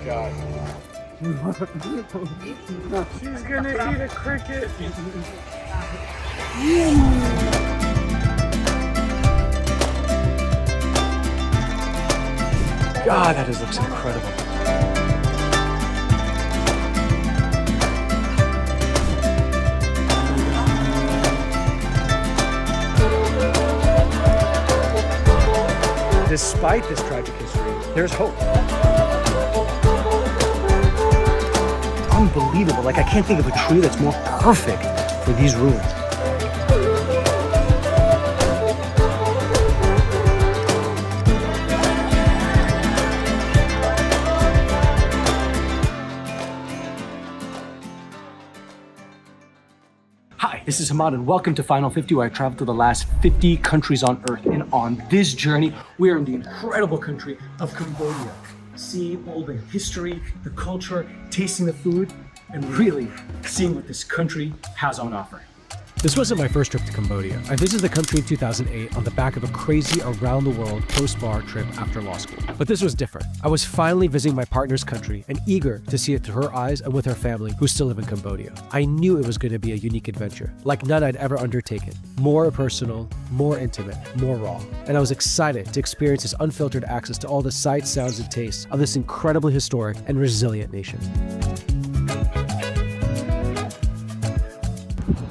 god. She's gonna eat a cricket. God, that looks incredible. Despite this tragic history, there's hope. Unbelievable. Like, I can't think of a tree that's more perfect for these ruins. Hi, this is Hamad and welcome to Final 50, where I travel to the last 50 countries on Earth. And on this journey, we are in the incredible country of Cambodia. Seeing all the history, the culture, tasting the food, and really seeing what this country has on offer. This wasn't my first trip to Cambodia. I visited the country in 2008 on the back of a crazy around-the-world post-bar trip after law school. But this was different. I was finally visiting my partner's country and eager to see it through her eyes and with her family who still live in Cambodia. I knew it was going to be a unique adventure, like none I'd ever undertaken. More personal, more intimate, more raw. And I was excited to experience this unfiltered access to all the sights, sounds, and tastes of this incredibly historic and resilient nation.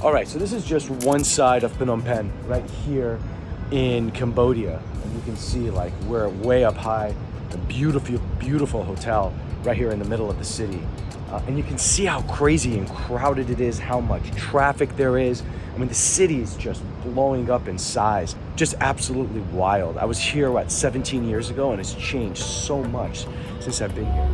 All right, so this is just one side of Phnom Penh, right here in Cambodia. And you can see, like, we're way up high, a beautiful, beautiful hotel right here in the middle of the city. And you can see how crazy and crowded it is, how much traffic there is. I mean, the city is just blowing up in size, just absolutely wild. I was here, 17 years ago, and it's changed so much since I've been here.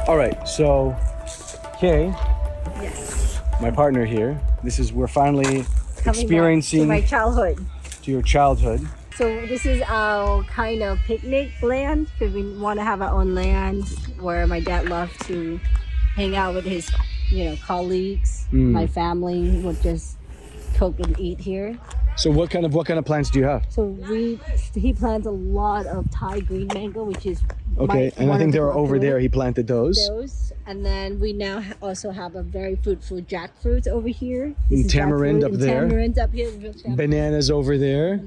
All right, so Kay, yes, my partner here, we're finally coming experiencing back to my childhood. To your childhood. So this is our kind of picnic land, because we want to have our own land where my dad loved to hang out with his, colleagues. My family would just cook and eat here. So what kind of plants do you have? So he plants a lot of Thai green mango, which is okay, and I think they were over there. He planted those. And then we now also have a very fruitful jackfruit over here. And tamarind up there. Tamarind up here. Bananas over there.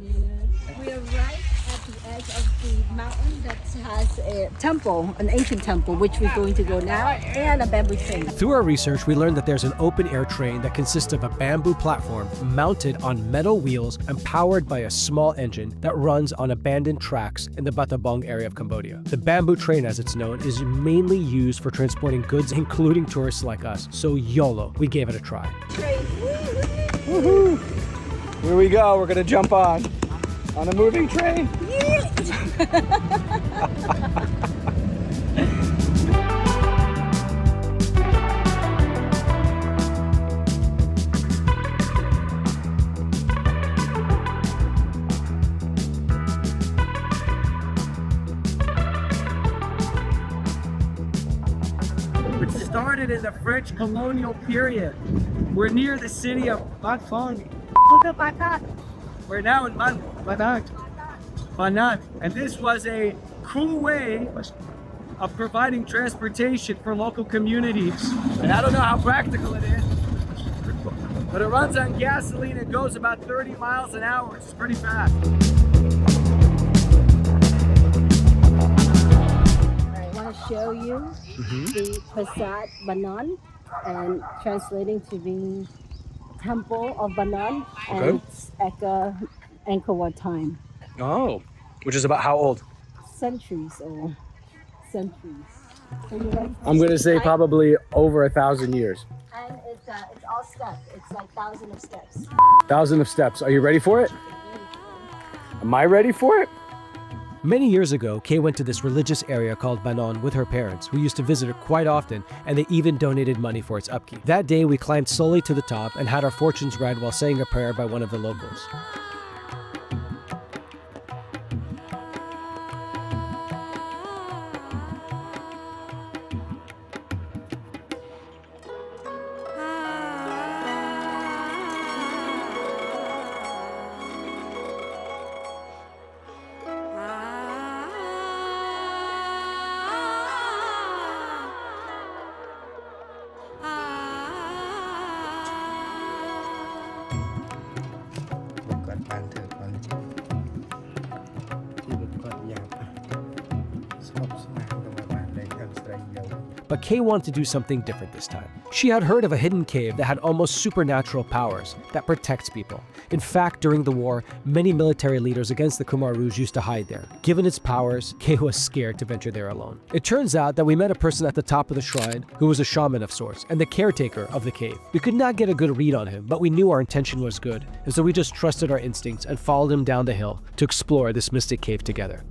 We are right at the edge of the mountain that has a temple, an ancient temple, which we're going to go now, and a bamboo train. Through our research, we learned that there's an open-air train that consists of a bamboo platform mounted on metal wheels and powered by a small engine that runs on abandoned tracks in the Battambang area of Cambodia. The bamboo train, as it's known, is mainly used for transporting goods, including tourists like us. So YOLO, we gave it a try. Woohoo! Here we go. We're gonna jump on a moving train. Which started in the French colonial period. We're near the city of Battambang. We're now in Banak. And this was a cool way of providing transportation for local communities. And I don't know how practical it is, but it runs on gasoline and goes about 30 miles an hour. It's pretty fast. I want to show you the Prasad Banan, and translating to the Temple of Banan, and it's ANGKOR time. Oh, which is about how old? Centuries old. Centuries. So you're ready? I'm gonna say probably over 1,000 years. And it's all steps. It's like thousands of steps. 1,000 of steps. Are you ready for it? Am I ready for it? Many years ago, Kay went to this religious area called Banon with her parents, who used to visit her quite often, and they even donated money for its upkeep. That day, we climbed slowly to the top and had our fortunes read while saying a prayer by one of the locals. but Kay wanted to do something different this time. She had heard of a hidden cave that had almost supernatural powers that protects people. In fact, during the war, many military leaders against the Khmer Rouge used to hide there. Given its powers, Kay was scared to venture there alone. It turns out that we met a person at the top of the shrine who was a shaman of sorts and the caretaker of the cave. We could not get a good read on him, but we knew our intention was good, and so we just trusted our instincts and followed him down the hill to explore this mystic cave together.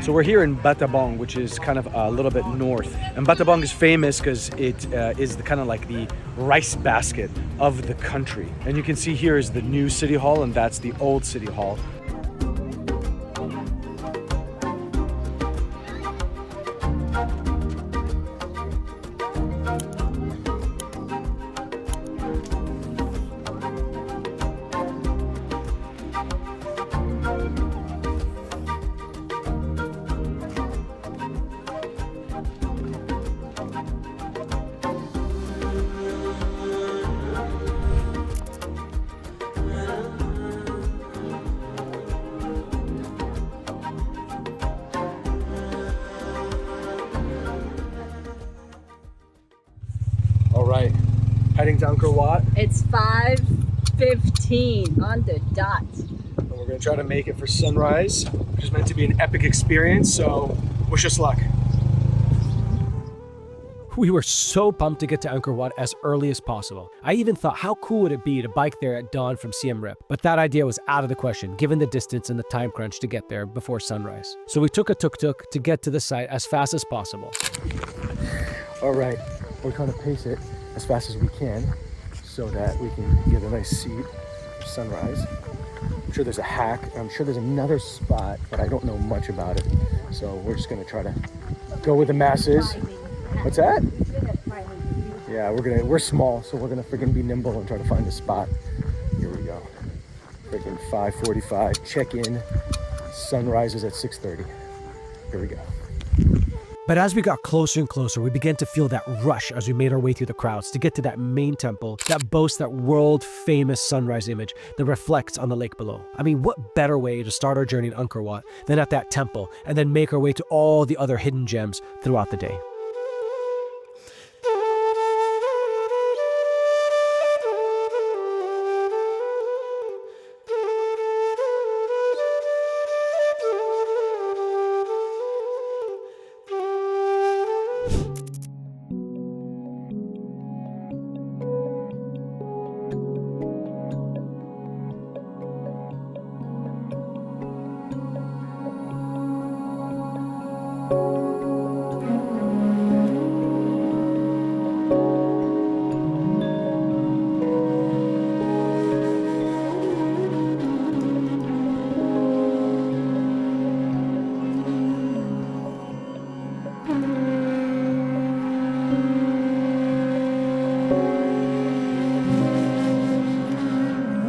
So we're here in Battambang, which is kind of a little bit north. And Battambang is famous because it is the kind of like the rice basket of the country. And you can see here is the new city hall, and that's the old city hall. All right, heading to Angkor Wat. It's 5:15 on the dot. And we're gonna try to make it for sunrise, which is meant to be an epic experience, so wish us luck. We were so pumped to get to Angkor Wat as early as possible. I even thought, how cool would it be to bike there at dawn from Siem Reap? But that idea was out of the question, given the distance and the time crunch to get there before sunrise. So we took a tuk-tuk to get to the site as fast as possible. All right, we're trying to pace it as fast as we can so that we can get a nice seat for sunrise. I'm sure there's a hack. I'm sure there's another spot, but I don't know much about it. So we're just gonna try to go with the masses. What's that? Yeah, we're small, so we're gonna freaking be nimble and try to find a spot. Here we go. Freaking 5:45, check in. Sunrise is at 6:30. Here we go. But as we got closer and closer, we began to feel that rush as we made our way through the crowds to get to that main temple that boasts that world-famous sunrise image that reflects on the lake below. I mean, what better way to start our journey in Angkor Wat than at that temple and then make our way to all the other hidden gems throughout the day.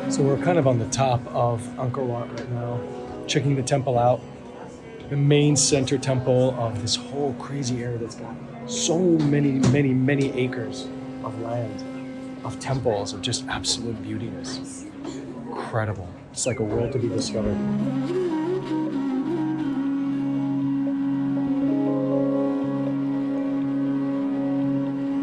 So we're kind of on the top of Angkor Wat right now, checking the temple out. The main center temple of this whole crazy area that's got so many acres of land, of temples, of just absolute beautiness. Incredible. It's like a world to be discovered.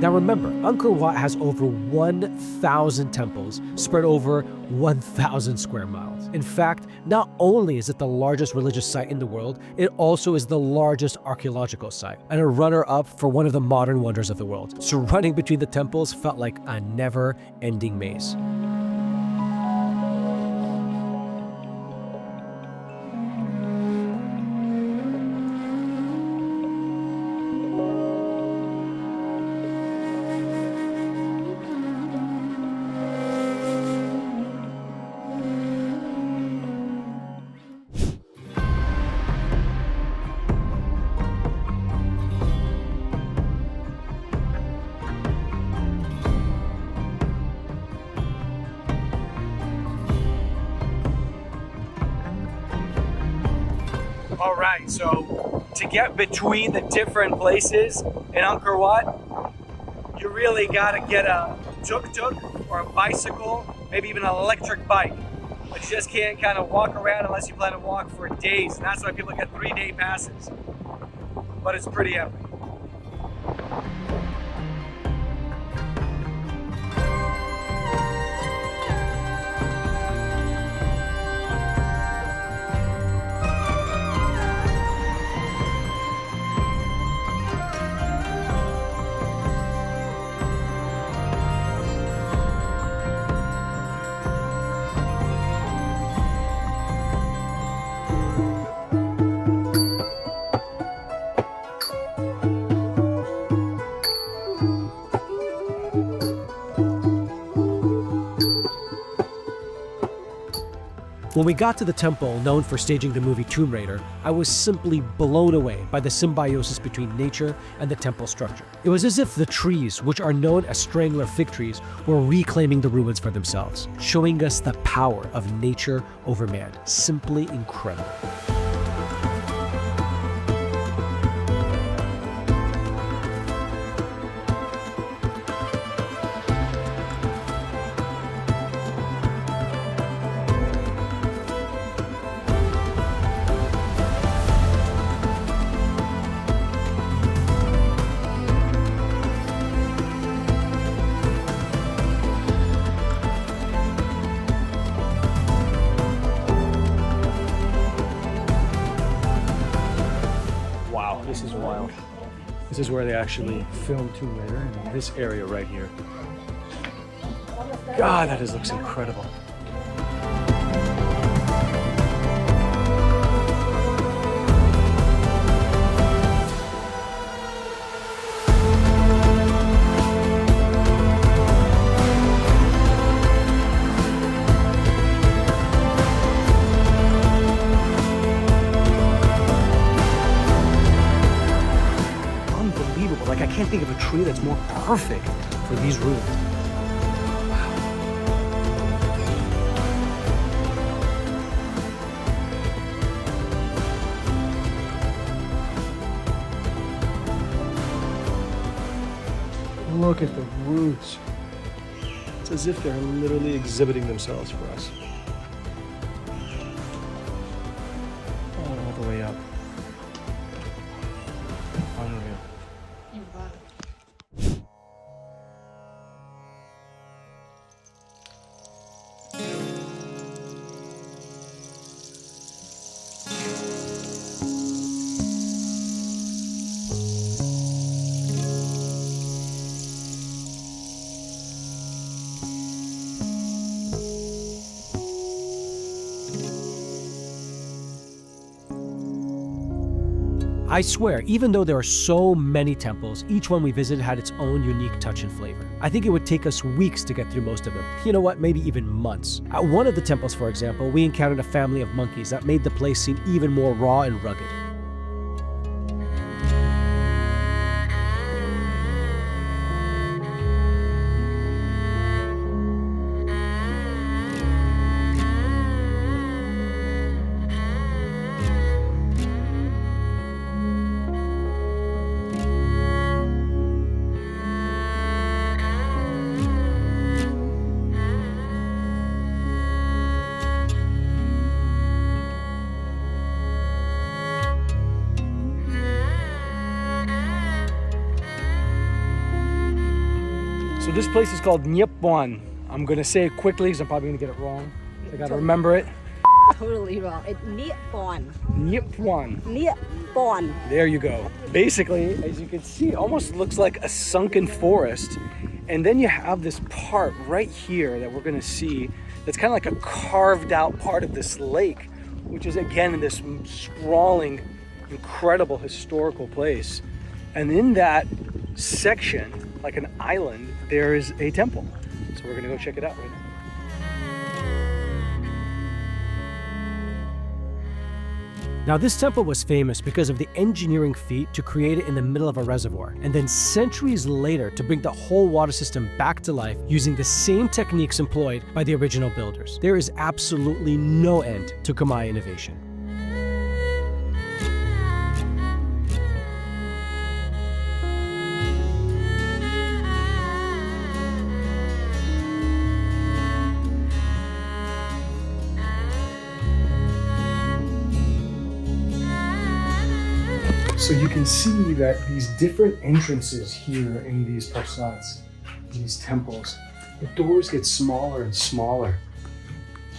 Now remember, Angkor Wat has over 1,000 temples spread over 1,000 square miles. In fact, not only is it the largest religious site in the world, it also is the largest archaeological site and a runner-up for one of the modern wonders of the world. So running between the temples felt like a never-ending maze. All right, so to get between the different places in Angkor Wat, you really gotta get a tuk-tuk or a bicycle, maybe even an electric bike. But you just can't kind of walk around unless you plan to walk for days. And that's why people get 3-day passes. But it's pretty epic. When we got to the temple known for staging the movie Tomb Raider, I was simply blown away by the symbiosis between nature and the temple structure. It was as if the trees, which are known as strangler fig trees, were reclaiming the ruins for themselves, showing us the power of nature over man. Simply incredible. This is wild. This is where they actually filmed Tomb Raider, in this area right here. God, that looks incredible. Like, I can't think of a tree that's more perfect for these ruins. Wow. Look at the roots. It's as if they're literally exhibiting themselves for us. All the way up. Unreal. I swear, even though there are so many temples, each one we visited had its own unique touch and flavor. I think it would take us weeks to get through most of them. You know what, maybe even months. At one of the temples, for example, we encountered a family of monkeys that made the place seem even more raw and rugged. So this place is called Nyepwan. I'm gonna say it quickly because I'm probably gonna get it wrong. I gotta remember it. Totally wrong. It's Nyepwan. Nyepwan. Nyepwan. There you go. Basically, as you can see, it almost looks like a sunken forest. And then you have this part right here that we're gonna see that's kind of like a carved out part of this lake, which is again in this sprawling, incredible historical place. And in that section, like an island, there is a temple. So we're gonna go check it out right now. Now, this temple was famous because of the engineering feat to create it in the middle of a reservoir, and then centuries later to bring the whole water system back to life using the same techniques employed by the original builders. There is absolutely no end to Khmer innovation. So you can see that these different entrances here in these prasads, these temples, the doors get smaller and smaller.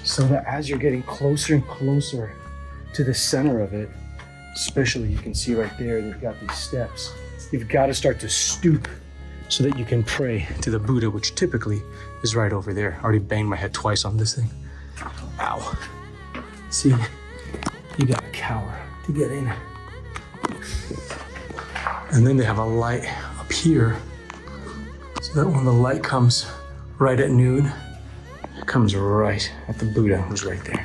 So that as you're getting closer and closer to the center of it, especially you can see right there, they've got these steps. You've got to start to stoop so that you can pray to the Buddha, which typically is right over there. I already banged my head twice on this thing. Ow. See, you got to cower to get in. And then they have a light up here so that when the light comes right at noon, it comes right at the Buddha who's right there.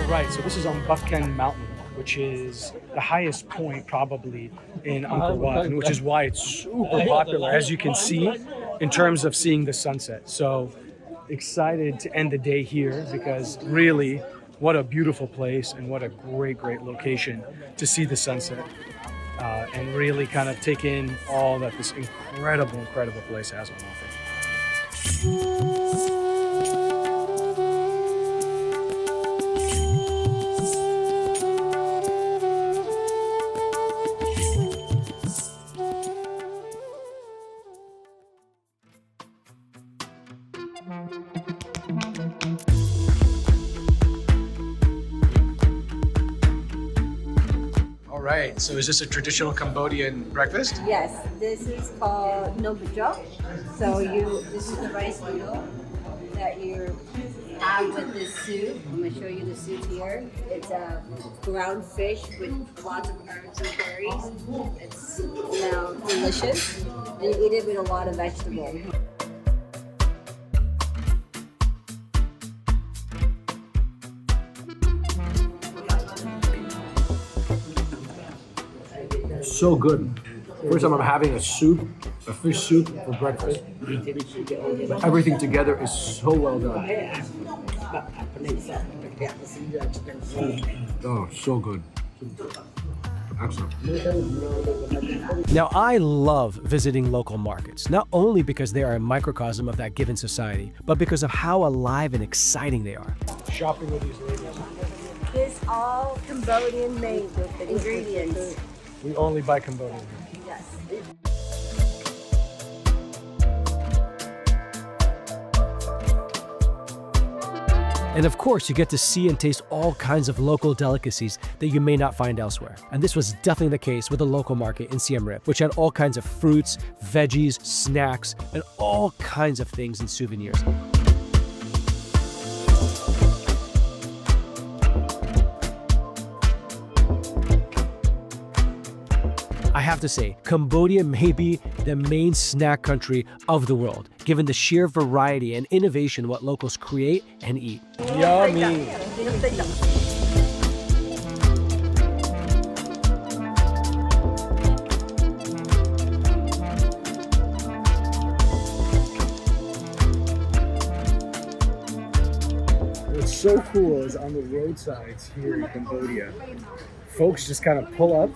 Right, so this is on Bukhan Mountain, which is the highest point probably in Angkor Wat, and which is why it's super popular, as you can see, in terms of seeing the sunset. So excited to end the day here because really, what a beautiful place and what a great, great location to see the sunset and really kind of take in all that this incredible, incredible place has on offer. Right, so is this a traditional Cambodian breakfast? Yes, this is called Nobujo. So this is the rice noodle that you have with this soup. I'm gonna show you the soup here. It's a ground fish with lots of herbs and berries. It's delicious. And you eat it with a lot of vegetables. So good. First time I'm having a soup, a fish soup for breakfast. But everything together is so well done. Oh, so good. Excellent. Now, I love visiting local markets, not only because they are a microcosm of that given society, but because of how alive and exciting they are. Shopping with these ladies. It's all Cambodian made ingredients. We only buy Cambodian. Yes. And of course, you get to see and taste all kinds of local delicacies that you may not find elsewhere. And this was definitely the case with the local market in Siem Reap, which had all kinds of fruits, veggies, snacks, and all kinds of things and souvenirs. I have to say, Cambodia may be the main snack country of the world, given the sheer variety and innovation what locals create and eat. Yummy. What's so cool is on the roadsides here in Cambodia, folks just kind of pull up,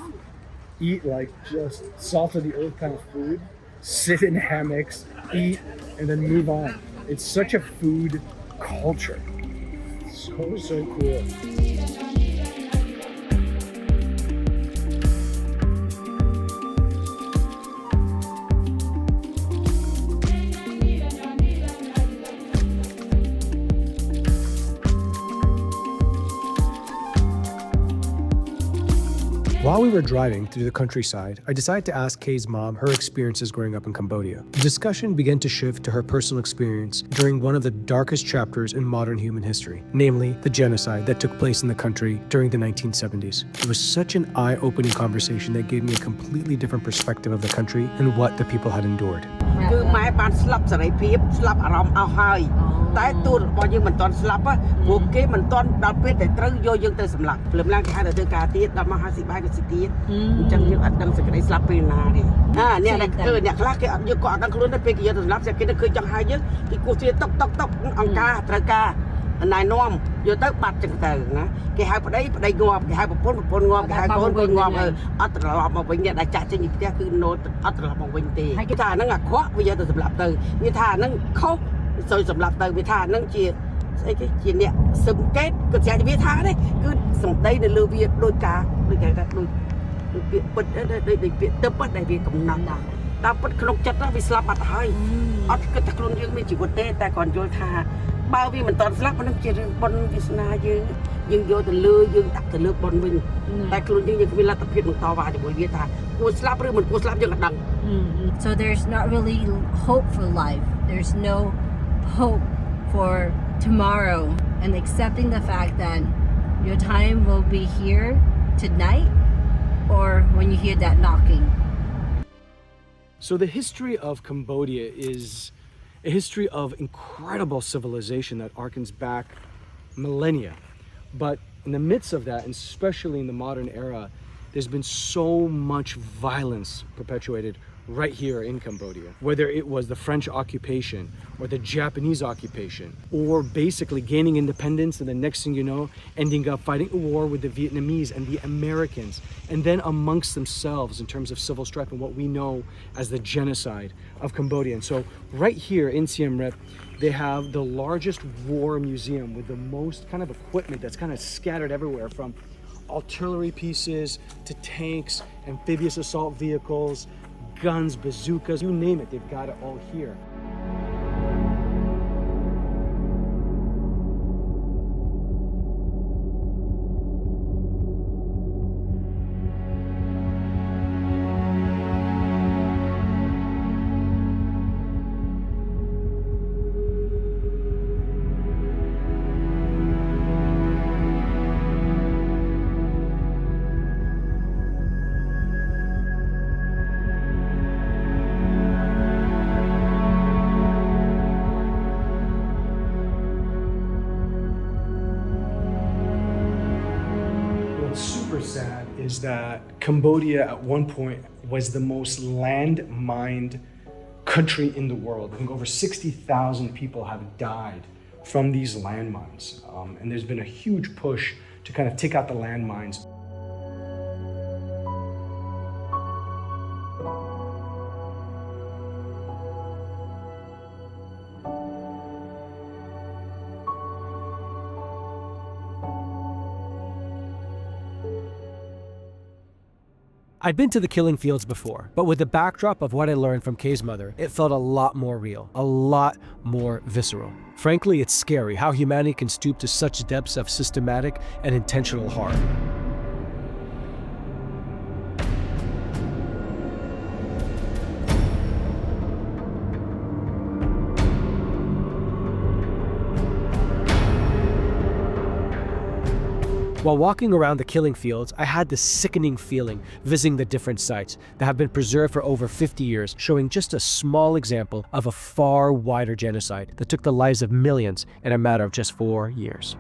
eat like just salt of the earth kind of food, sit in hammocks, eat, and then move on. It's such a food culture. So cool. While we were driving through the countryside, I decided to ask Kay's mom her experiences growing up in Cambodia. The discussion began to shift to her personal experience during one of the darkest chapters in modern human history, namely the genocide that took place in the country during the 1970s. It was such an eye-opening conversation that gave me a completely different perspective of the country and what the people had endured. គឺម៉ែបានស្លាប់សេរីភាពស្លាប់អារម្មណ៍អស់ហើយតែទូនរបស់យើងមិនទាន់ស្លាប់ព្រោះគេមិនទាន់ដល់ពេលដែលត្រូវយកយើងទៅសម្លាប់ព្រលឹមឡើងគេហៅទៅធ្វើការទៀតដល់មក50បាយទៅទៀតអញ្ចឹងយើងអត់ដឹងសេចក្តីស្លាប់ពេលណាទេអ្នកខ្លះគេអត់យើងក៏អត់ដឹងខ្លួនដែរពេលគេយកទៅសម្លាប់គេនឹកឃើញចង់ហៅយើងគេគោះទ្វារតុកអង្គការត្រូវការណែនាំយកទៅបាត់ចឹងទៅណាគេហៅប្តីងាប់គេហៅប្រពន្ធងាប់គេហៅកូនងាប់អត់ត្រឡប់មកវិញអ្នកដែលចាក់ចេញពីផ្ទះគឺណូតអត់ត្រឡប់មកវិញទេគេថាហ្នឹងអាក្រក់វាយកទៅសម្លាប់ទៅវាថាហ្នឹងខុសសូវសម្លាប់ទៅវាថាហ្នឹងជាស្អីគេជាអ្នកសឹមកេតក៏ចាវាថាទេគឺសំដីនៅលើវាដូចគេថាដូចពាក្យពិតដូចពាក្យទៅពិតដែលវាកំណត់តាមពិតក្នុងចិត្តវាស្លាប់បាត់ហើយអត់គិតថាខ្លួនយើងមានជីវិតទេតែគាត់យល់ថាបើវាមិនតន់ស្លាប់ហ្នឹងជារឿងបុណ្យវាសនាយើងយកទៅលើយើងដាក់ទៅលើបុណ្យវិញតែខ្លួនយើងគ្មានលទ្ធភាពនឹងតវ៉ាជាមួយវាថាគួរស្លាប់ឬមិនគួរស្លាប់យើងអត់ដឹង So there's not really hope for life. There's no hope for tomorrow, and accepting the fact that your time will be here tonight or when you hear that knocking. So the history of Cambodia is a history of incredible civilization that harkens back millennia. But in the midst of that, and especially in the modern era, there's been so much violence perpetuated right here in Cambodia. Whether it was the French occupation or the Japanese occupation, or basically gaining independence and the next thing you know, ending up fighting a war with the Vietnamese and the Americans, and then amongst themselves in terms of civil strife and what we know as the genocide of Cambodia. And so right here in Siem Reap, they have the largest war museum with the most kind of equipment that's kind of scattered everywhere, from artillery pieces to tanks, amphibious assault vehicles, guns, bazookas, you name it, they've got it all here. Sad is that Cambodia at one point was the most land-mined country in the world. I think over 60,000 people have died from these landmines. And there's been a huge push to kind of take out the landmines. I'd been to the killing fields before, but with the backdrop of what I learned from Kay's mother, it felt a lot more real, a lot more visceral. Frankly, it's scary how humanity can stoop to such depths of systematic and intentional harm. While walking around the killing fields, I had this sickening feeling visiting the different sites that have been preserved for over 50 years, showing just a small example of a far wider genocide that took the lives of millions in a matter of just 4 years.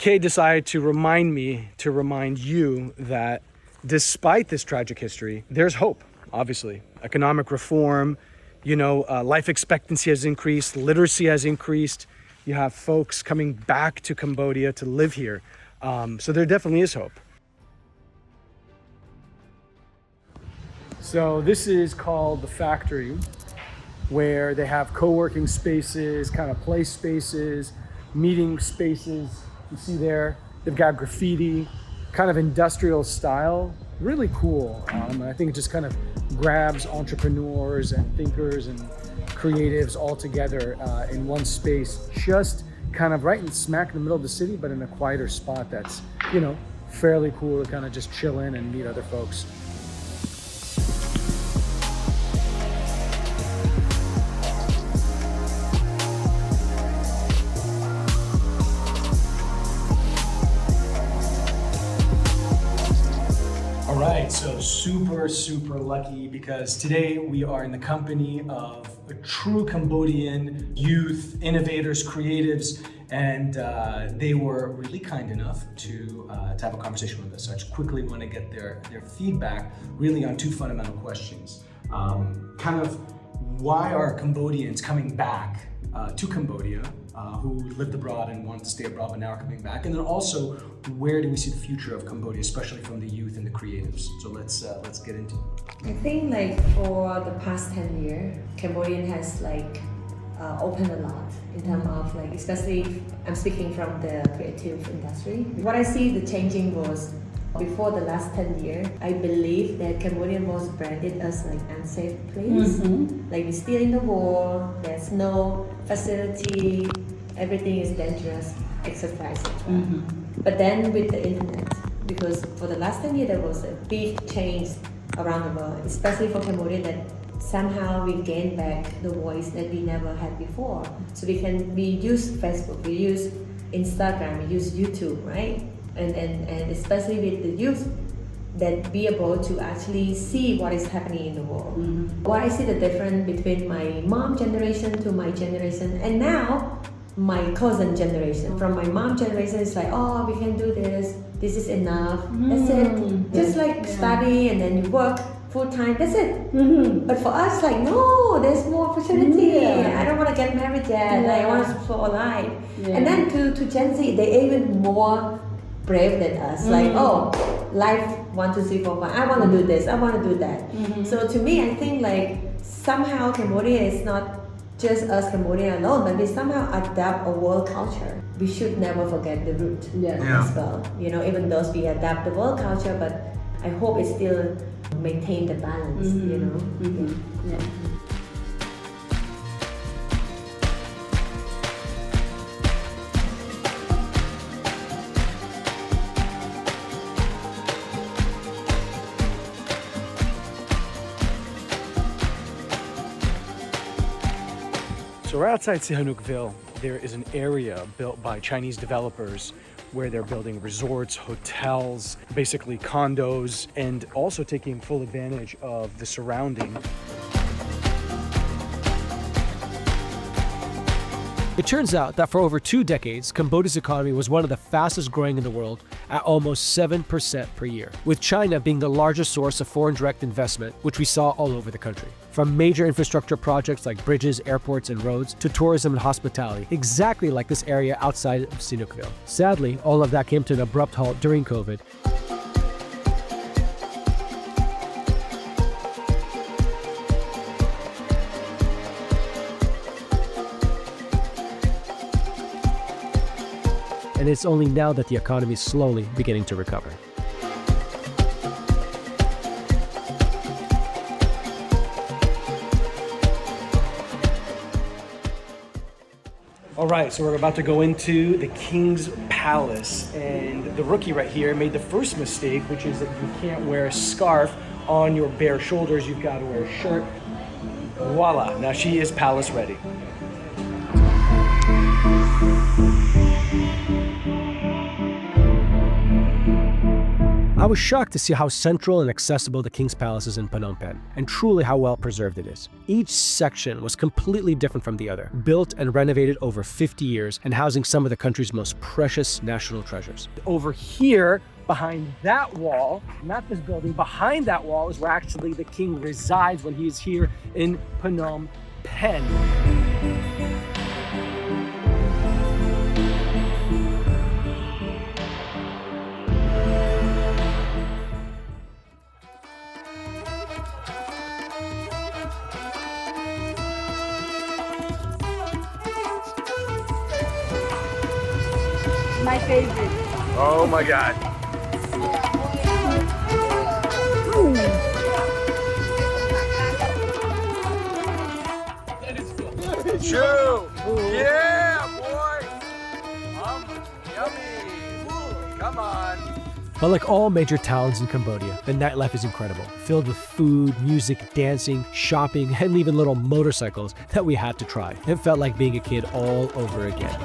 Kay decided to remind me, to remind you that despite this tragic history, there's hope, obviously. Economic reform, life expectancy has increased, literacy has increased. You have folks coming back to Cambodia to live here. So there definitely is hope. So this is called the factory, where they have co-working spaces, kind of play spaces, meeting spaces. You see there, they've got graffiti, kind of industrial style, really cool. I think it just kind of grabs entrepreneurs and thinkers and creatives all together in one space, just kind of right in smack in the middle of the city, but in a quieter spot that's, fairly cool to kind of just chill in and meet other folks. All right, so super lucky because today we are in the company of a true Cambodian youth, innovators, creatives, and they were really kind enough to have a conversation with us. So I just quickly want to get their feedback really on two fundamental questions. Kind of why are Cambodians coming back to Cambodia, who lived abroad and wanted to stay abroad but now are coming back, and then also where do we see the future of Cambodia, especially from the youth and the creatives. So let's get into it. I think for the past 10 years, Cambodian has opened a lot in terms of especially I'm speaking from the creative industry. What I see the changing was before the last 10 years, I believe that Cambodia was branded as unsafe place. We still in the war, there's no facility, everything is dangerous, exercise, etc. But then with the internet, because for the last 10 years there was a big change around the world, especially for Cambodia, that somehow we gained back the voice that we never had before. So we use Facebook, we use Instagram, we use YouTube, right? And especially with the youth, that be able to actually see what is happening in the world. What I see the difference between my mom generation to my generation, and now my cousin generation. From my mom generation, it's oh, we can do this is enough, that's it. Just study and then you work full time, that's it. But for us, no, there's more opportunity. I don't want to get married yet, I want to explore life. And then to Gen Z, they're even more brave than us. Life 1, 2, 3, 4, 5. I want to do this. I want to do that. So to me, I think somehow Cambodia is not just us Cambodian alone, but we somehow adapt a world culture. We should never forget the root as well. Even though we adapt the world culture, but I hope it still maintain the balance. So right outside Sihanoukville, there is an area built by Chinese developers where they're building resorts, hotels, basically condos, and also taking full advantage of the surrounding. It turns out that for over 2 decades, Cambodia's economy was one of the fastest growing in the world at almost 7% per year, with China being the largest source of foreign direct investment, which we saw all over the country. From major infrastructure projects like bridges, airports, and roads, to tourism and hospitality, exactly like this area outside of Sihanoukville. Sadly, all of that came to an abrupt halt during COVID. And it's only now that the economy is slowly beginning to recover. All right, so we're about to go into the King's Palace, and the rookie right here made the first mistake, which is that you can't wear a scarf on your bare shoulders. You've got to wear a shirt. Voila, now she is palace ready. I was shocked to see how central and accessible the King's Palace is in Phnom Penh, and truly how well preserved it is. Each section was completely different from the other, built and renovated over 50 years and housing some of the country's most precious national treasures. Over here, behind that wall, not this building, behind that wall is where actually the king resides when he is here in Phnom Penh. My favorite. Oh my God. Chew! Yeah, boy! Yummy! Come on! But like all major towns in Cambodia, the nightlife is incredible, filled with food, music, dancing, shopping, and even little motorcycles that we had to try. It felt like being a kid all over again.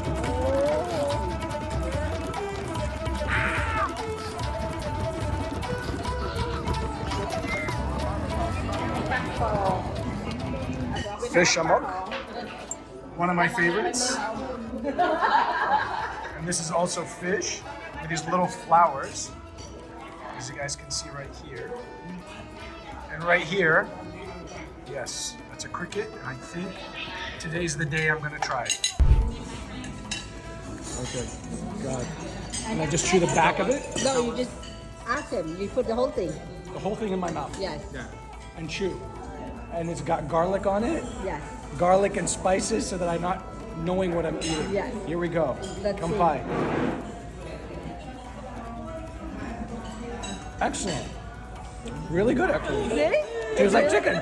Fish amok, one of my favorites. And this is also fish with these little flowers, as you guys can see right here. And right here, yes, that's a cricket, and I think today's the day I'm gonna try it. Okay, God. Can I just chew the back of it? No, you just ask him. You put the whole thing. The whole thing in my mouth? Yes. Yeah. And chew. And it's got garlic on it? Yes. Garlic and spices so that I'm not knowing what I'm eating. Yes. Here we go. Let's Come see. by. Excellent. Really good, actually. Really? Tastes like chicken.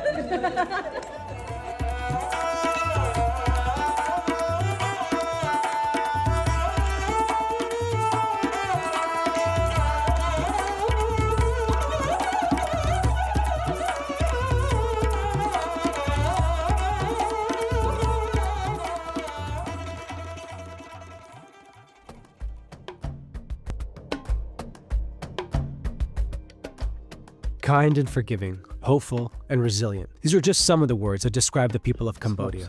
Kind and forgiving, hopeful and resilient. These are just some of the words that describe the people of Cambodia.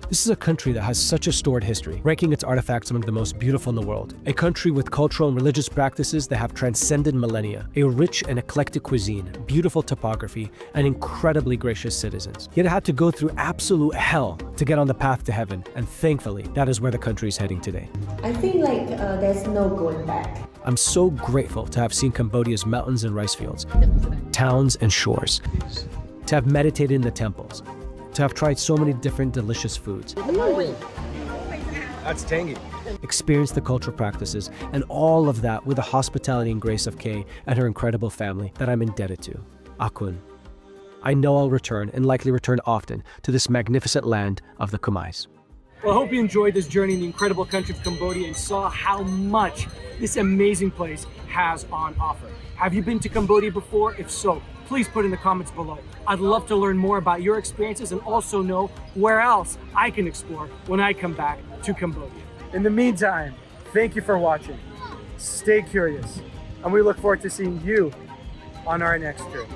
This is a country that has such a storied history, ranking its artifacts among the most beautiful in the world. A country with cultural and religious practices that have transcended millennia, a rich and eclectic cuisine, beautiful topography, and incredibly gracious citizens. Yet it had to go through absolute hell to get on the path to heaven, and thankfully, that is where the country is heading today. I think there's no going back. I'm so grateful to have seen Cambodia's mountains and rice fields, towns and shores, to have meditated in the temples, to have tried so many different delicious foods, That's tangy. experienced the cultural practices, and all of that with the hospitality and grace of Kay and her incredible family that I'm indebted to. Akun. I know I'll return, and likely return often, to this magnificent land of the Khmers. Well, I hope you enjoyed this journey in the incredible country of Cambodia and saw how much this amazing place has on offer. Have you been to Cambodia before? If so, please put in the comments below. I'd love to learn more about your experiences and also know where else I can explore when I come back to Cambodia. In the meantime, thank you for watching. Stay curious, and we look forward to seeing you on our next trip.